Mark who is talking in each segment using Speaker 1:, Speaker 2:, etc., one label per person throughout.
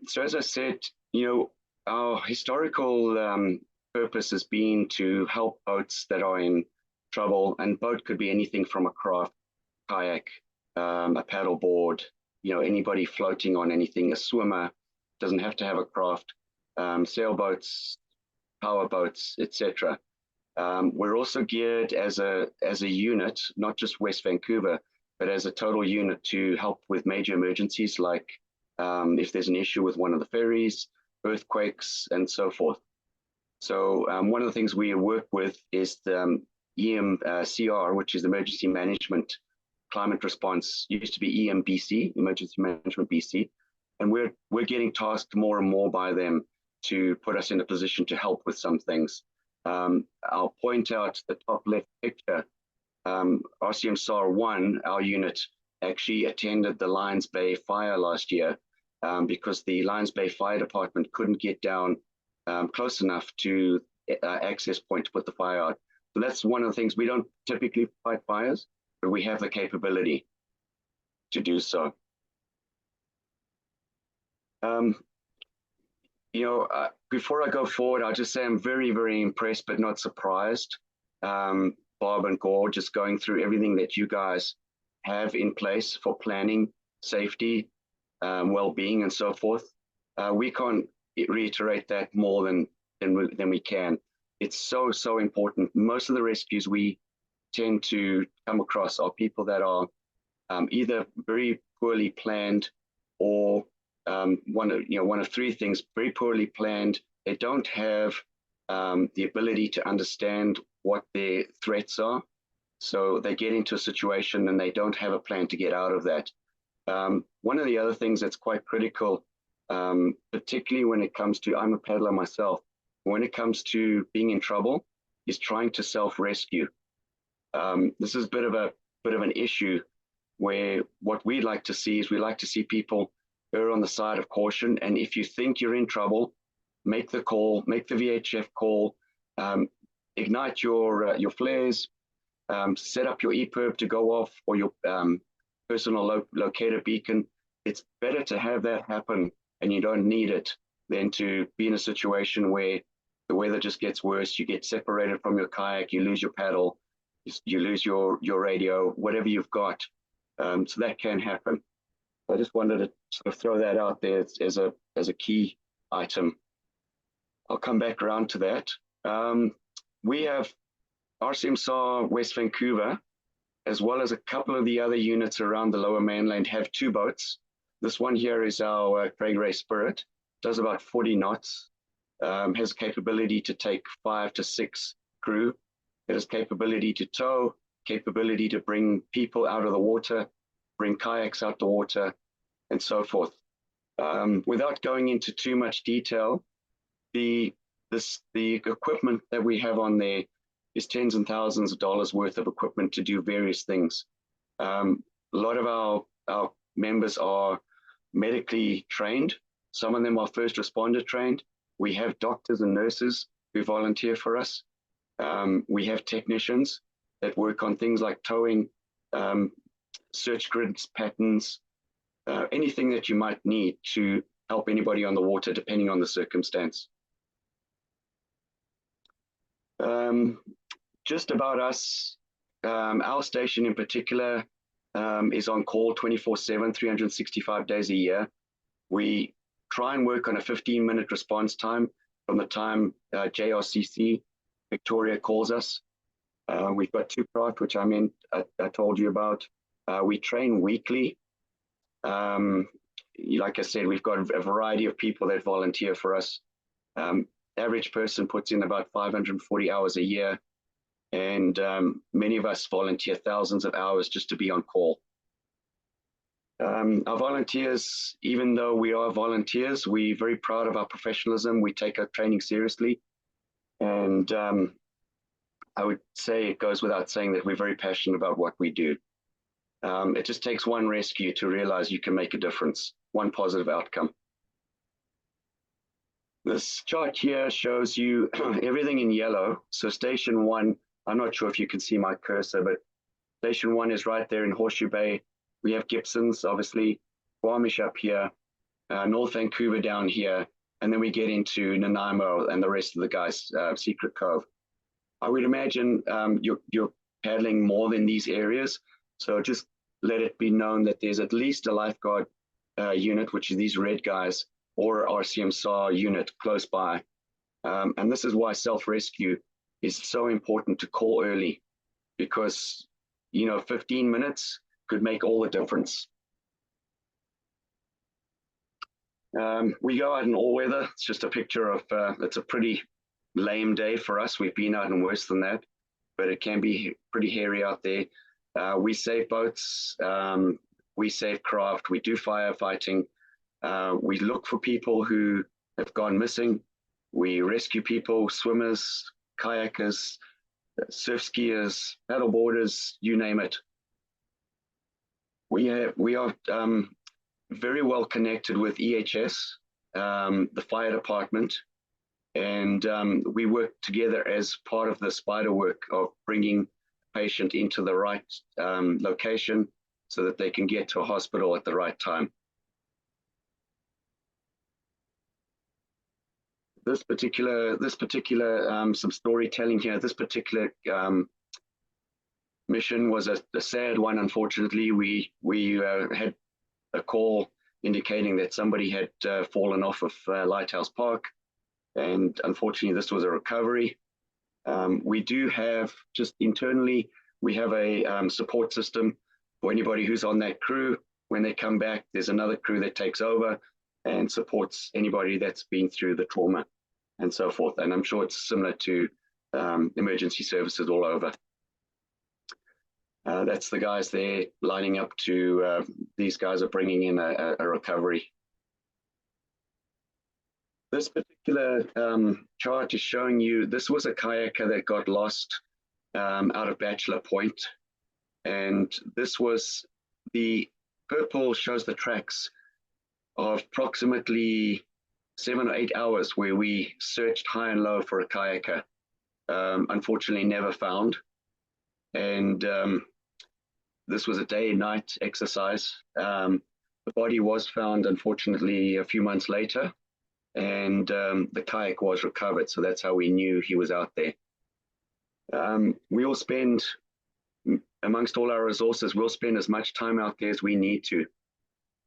Speaker 1: So as I said, our historical purpose has been to help boats that are in trouble, and boat could be anything from a craft, kayak, a paddle board, anybody floating on anything, a swimmer, doesn't have to have a craft, sailboats, power boats, etc. We're also geared as a unit, not just West Vancouver, but as a total unit to help with major emergencies, like if there's an issue with one of the ferries, earthquakes, and so forth. So one of the things we work with is the EMCR, which is Emergency Management Climate Response, used to be EMBC, Emergency Management BC, and we're getting tasked more and more by them to put us in a position to help with some things. I'll point out the top left picture. RCMSAR 1, our unit, actually attended the Lions Bay fire last year because the Lions Bay Fire Department couldn't get down close enough to access point to put the fire out. So that's one of the things. We don't typically fight fires, but we have the capability to do so. Before I go forward, I'll just say I'm very, very impressed, but not surprised. Bob and Gore, just going through everything that you guys have in place for planning, safety, well-being, and so forth. We can't reiterate that more than we can. It's so important. Most of the rescues we tend to come across are people that are either very poorly planned or one of three things: very poorly planned. They don't have the ability to understand what their threats are, so they get into a situation and they don't have a plan to get out of that. One of the other things that's quite critical, particularly when it comes to, I'm a paddler myself, when it comes to being in trouble, is trying to self-rescue. This is a bit of an issue where what we'd like to see is we like to see people err on the side of caution. And if you think you're in trouble, make the call, make the VHF call, ignite your flares, set up your EPIRB to go off, or your personal locator beacon. It's better to have that happen and you don't need it than to be in a situation where the weather just gets worse. You get separated from your kayak, you lose your paddle, you lose your radio, whatever you've got. So that can happen. I just wanted to sort of throw that out there as a key item. I'll come back around to that. We have RCMSAR West Vancouver, as well as a couple of the other units around the Lower Mainland, have two boats. This one here is our Craig Ray Spirit, does about 40 knots, has capability to take 5 to 6 crew. It has capability to tow, capability to bring people out of the water, bring kayaks out the water, and so forth. Without going into too much detail, the equipment that we have on there is tens and thousands of dollars worth of equipment to do various things. A lot of our members are medically trained. Some of them are first responder trained. We have doctors and nurses who volunteer for us. We have technicians that work on things like towing, search grids, patterns, anything that you might need to help anybody on the water, depending on the circumstance. Just about us, our station in particular is on call 24/7, 365 days a year. We try and work on a 15-minute response time from the time JRCC Victoria calls us. We've got 2 craft, which I told you about. We train weekly. Like I said, we've got a variety of people that volunteer for us. Average person puts in about 540 hours a year, and many of us volunteer thousands of hours just to be on call. Our volunteers, even though we are volunteers, we're very proud of our professionalism. We take our training seriously, and I would say it goes without saying that we're very passionate about what we do. It just takes one rescue to realize you can make a difference, one positive outcome. This chart here shows you everything in yellow. So Station 1, I'm not sure if you can see my cursor, but Station 1 is right there in Horseshoe Bay. We have Gibson's, obviously, Squamish up here. North Vancouver down here, and then we get into Nanaimo and the rest of the guys, Secret Cove. I would imagine you're paddling more than these areas, so just let it be known that there's at least a lifeguard unit, which is these red guys, or RCMSAR unit close by. And this is why self-rescue is so important to call early, because 15 minutes could make all the difference. We go out in all weather. It's just a picture of, it's a pretty lame day for us. We've been out in worse than that, but it can be pretty hairy out there. We save boats, we save craft, we do firefighting, we look for people who have gone missing, we rescue people, swimmers, kayakers, surf skiers, paddleboarders, you name it. We are very well connected with EHS, the fire department, and we work together as part of the spider work of bringing a patient into the right location so that they can get to a hospital at the right time. This particular some storytelling here. This particular mission was a sad one. Unfortunately, we had a call indicating that somebody had fallen off of Lighthouse Park, and unfortunately this was a recovery. We do have, just internally, we have a support system for anybody who's on that crew. When they come back, there's another crew that takes over and supports anybody that's been through the trauma and so forth. And I'm sure it's similar to emergency services all over. That's the guys there lining up to, these guys are bringing in a recovery. This particular chart is showing you, this was a kayaker that got lost out of Bachelor Point. And this was, the purple shows the tracks of approximately 7 or 8 hours where we searched high and low for a kayaker. Unfortunately never found. And this was a day and night exercise. The body was found, unfortunately, a few months later, and the kayak was recovered. So that's how we knew he was out there. We will spend, amongst all our resources, we'll spend as much time out there as we need to.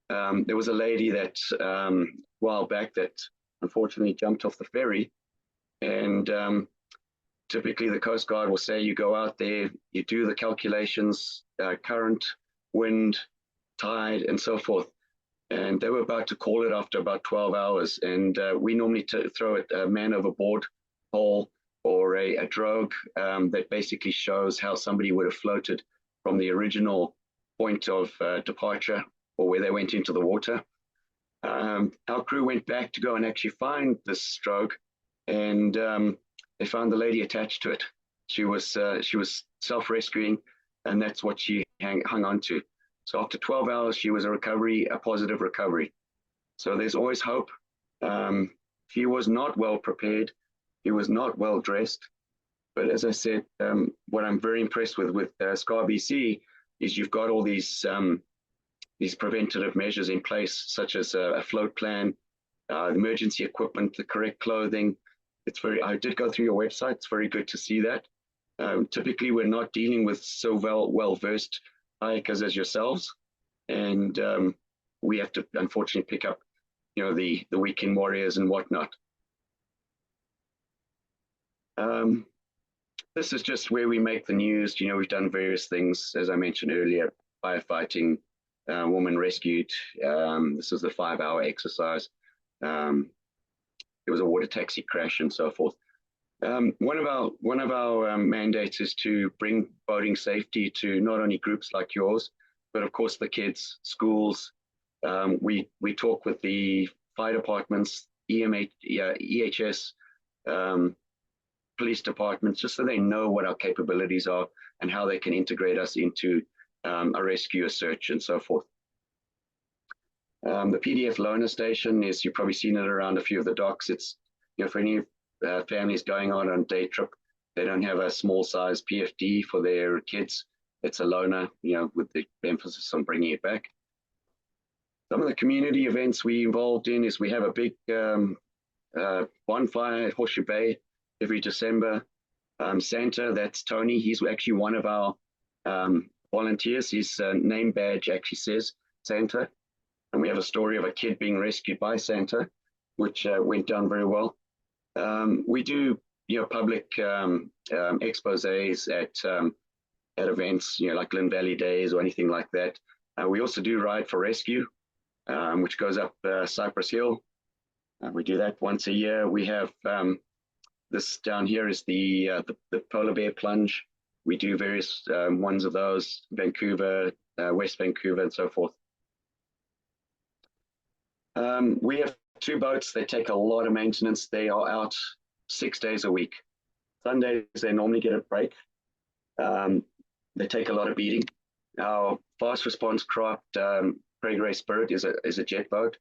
Speaker 1: There was a lady that a while back that unfortunately jumped off the ferry, and typically the Coast Guard will say you go out there, you do the calculations, current, wind, tide, and so forth. And they were about to call it after about 12 hours. And we normally throw a man overboard pole or a drogue that basically shows how somebody would have floated from the original point of departure or where they went into the water. Our crew went back to go and actually find this drogue, and they found the lady attached to it. She was self-rescuing, and that's what she hung on to. So after 12 hours, she was a positive recovery. So there's always hope. He was not well prepared. He was not well dressed. But as I said, what I'm very impressed with SKABC is you've got all these preventative measures in place, such as a float plan, emergency equipment, the correct clothing. I did go through your website. It's very good to see that. Typically, we're not dealing with so well-versed kayakers as yourselves, and we have to unfortunately pick up, the weekend warriors and whatnot. This is just where we make the news. We've done various things, as I mentioned earlier, firefighting, woman rescued. This is the 5-hour exercise. There was a water taxi crash and so forth. One of our mandates is to bring boating safety to not only groups like yours, but of course the kids, schools. We talk with the fire departments, EHS, police departments, just so they know what our capabilities are and how they can integrate us into a rescue, a search, and so forth. The PDF loaner station is, you've probably seen it around a few of the docks. It's, for any families going on a day trip, they don't have a small size PFD for their kids. It's a loaner, with the emphasis on bringing it back. Some of the community events we involved in is we have a big bonfire at Horseshoe Bay every December. Santa, that's Tony. He's actually one of our volunteers. His name badge actually says Santa. And we have a story of a kid being rescued by Santa, which went down very well. We do, public exposés at events, like Lynn Valley Days or anything like that. We also do Ride for Rescue, which goes up Cypress Hill. We do that once a year. We have this down here is the polar bear plunge. We do various ones of those, Vancouver, West Vancouver, and so forth. We have 2 boats. They take a lot of maintenance. They are out 6 days a week. Sundays, they normally get a break. They take a lot of beating. Our fast response craft, Craig Ray Spirit, is a jet boat.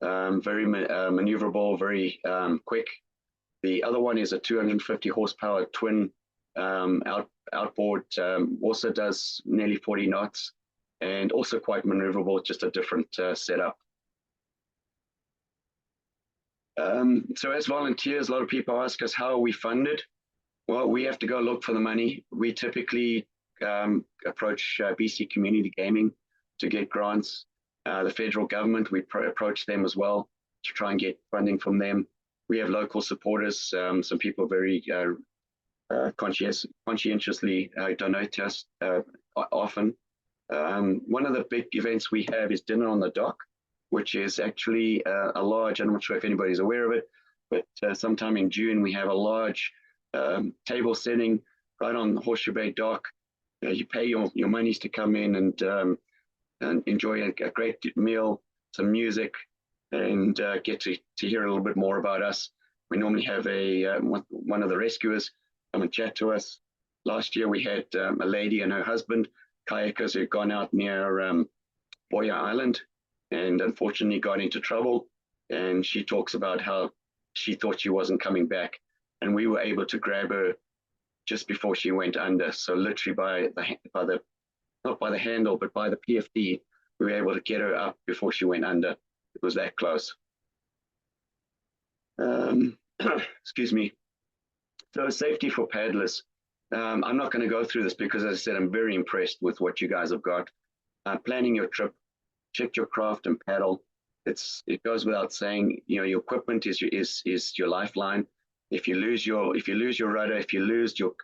Speaker 1: Very maneuverable, very quick. The other one is a 250 horsepower twin outboard, also does nearly 40 knots, and also quite maneuverable, just a different setup. So as volunteers, a lot of people ask us, how are we funded? Well, we have to go look for the money. We typically approach BC Community Gaming to get grants. The federal government, we approach them as well to try and get funding from them. We have local supporters. Some people very conscientiously donate to us often. One of the big events we have is Dinner on the Dock, which is actually a large, I'm not sure if anybody's aware of it, but sometime in June we have a large table setting right on the Horseshoe Bay dock. You pay your monies to come in and enjoy a great meal, some music, and get to hear a little bit more about us. We normally have one of the rescuers come and chat to us. Last year we had a lady and her husband, kayakers, who'd gone out near Boya Island and unfortunately got into trouble. And she talks about how she thought she wasn't coming back. And we were able to grab her just before she went under. So literally not by the handle, but by the PFD, we were able to get her up before she went under. It was that close. Excuse me. So safety for paddlers. I'm not going to go through this because, as I said, I'm very impressed with what you guys have got. Planning your trip, check your craft and paddle. It goes without saying. Your equipment is your lifeline. If you lose your rudder, if you lose your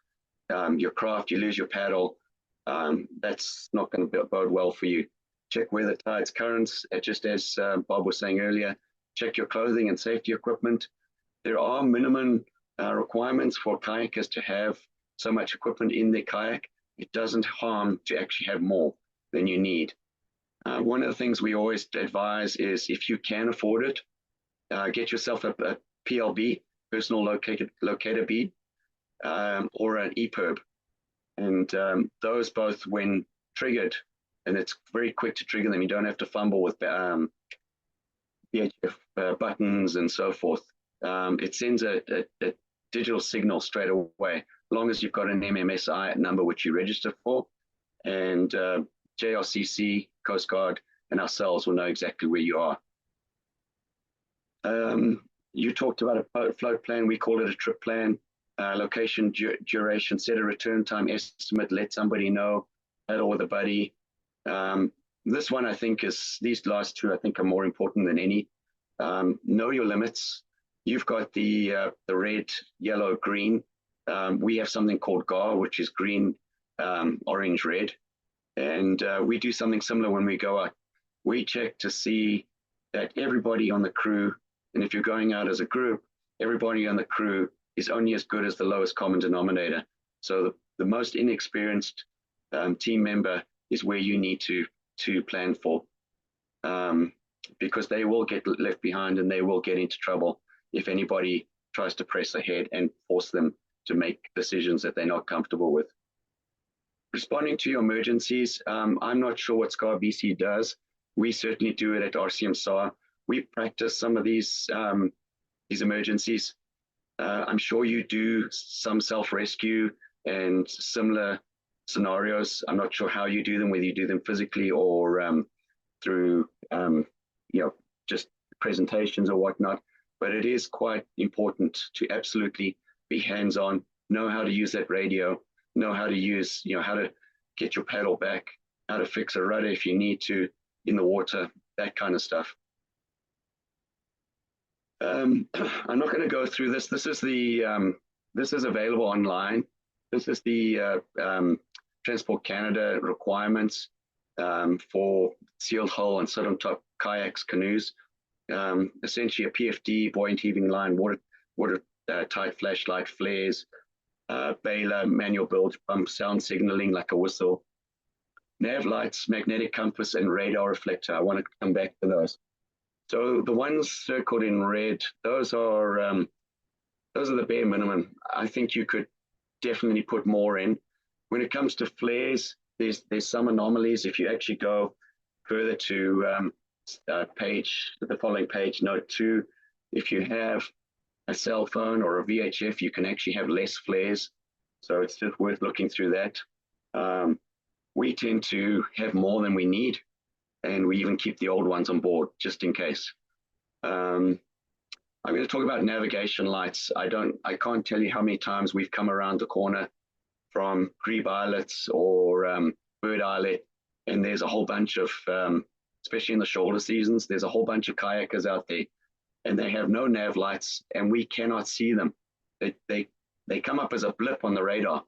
Speaker 1: craft, you lose your paddle. That's not going to bode well for you. Check weather, tides, currents. Just as Bob was saying earlier, check your clothing and safety equipment. There are minimum requirements for kayakers to have so much equipment in their kayak. It doesn't harm to actually have more than you need. One of the things we always advise is, if you can afford it, get yourself a PLB, personal locator bead, or an EPIRB. And those both, when triggered, and it's very quick to trigger them, you don't have to fumble with VHF buttons and so forth. It sends a digital signal straight away, as long as you've got an MMSI number which you register for, and JRCC, Coast Guard, and ourselves will know exactly where you are. You talked about a float plan. We call it a trip plan. Location, duration, set a return time estimate, let somebody know, paddle with a buddy. This one, I think, these last two, I think, are more important than any. Know your limits. You've got the red, yellow, green. We have something called GAR, which is green, orange, red. And we do something similar when we go out. We check to see that everybody on the crew, and if you're going out as a group, everybody on the crew is only as good as the lowest common denominator. So the most inexperienced team member is where you need to plan for, because they will get left behind and they will get into trouble if anybody tries to press ahead and force them to make decisions that they're not comfortable with. Responding to your emergencies, I'm not sure what SKABC does. We certainly do it at RCMSAR. We practice some of these emergencies. I'm sure you do some self-rescue and similar scenarios. I'm not sure how you do them, whether you do them physically or through just presentations or whatnot. But it is quite important to absolutely be hands-on, know how to use that radio, know how to use, how to get your paddle back, how to fix a rudder if you need to in the water, that kind of stuff. I'm not going to go through this. This is available online. This is the Transport Canada requirements for sealed hull and sit on top kayaks, canoes. Essentially a PFD, buoyant heaving line, water tight flashlight, flares, bailer, manual bilge pump, sound signaling like a whistle, nav lights, magnetic compass, and radar reflector. I want to come back to those. So the ones circled in red, those are the bare minimum. I think you could definitely put more in. When it comes to flares, there's some anomalies. If you actually go further to the following page, note 2, if you have a cell phone or a VHF, you can actually have less flares. So it's just worth looking through that. We tend to have more than we need, and we even keep the old ones on board just in case. I'm going to talk about navigation lights. I can't tell you how many times we've come around the corner from Grebe Islets or Bird Islet, and there's a whole bunch of, especially in the shoulder seasons, there's a whole bunch of kayakers out there, and they have no nav lights, and we cannot see them. They come up as a blip on the radar,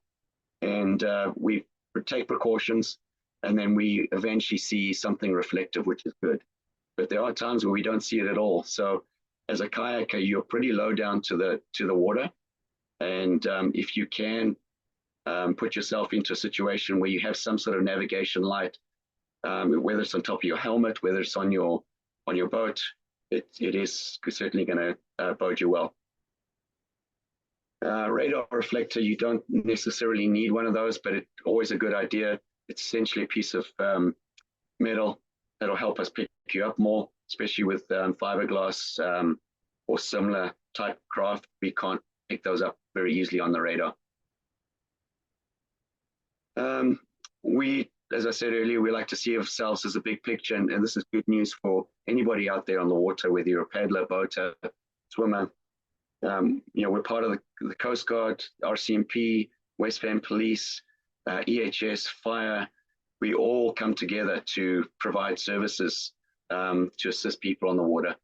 Speaker 1: and we take precautions, and then we eventually see something reflective, which is good. But there are times where we don't see it at all. So as a kayaker, you're pretty low down to the water, and if you can put yourself into a situation where you have some sort of navigation light, whether it's on top of your helmet, whether it's on your boat, it is certainly going to bode you well. Radar reflector, you don't necessarily need one of those, but it's always a good idea. It's essentially a piece of metal that'll help us pick you up more, especially with fiberglass or similar type craft. We can't pick those up very easily on the radar. As I said earlier, we like to see ourselves as a big picture, and this is good news for anybody out there on the water, whether you're a paddler, boater, swimmer. We're part of the Coast Guard, RCMP, West Van Police, EHS, Fire. We all come together to provide services to assist people on the water.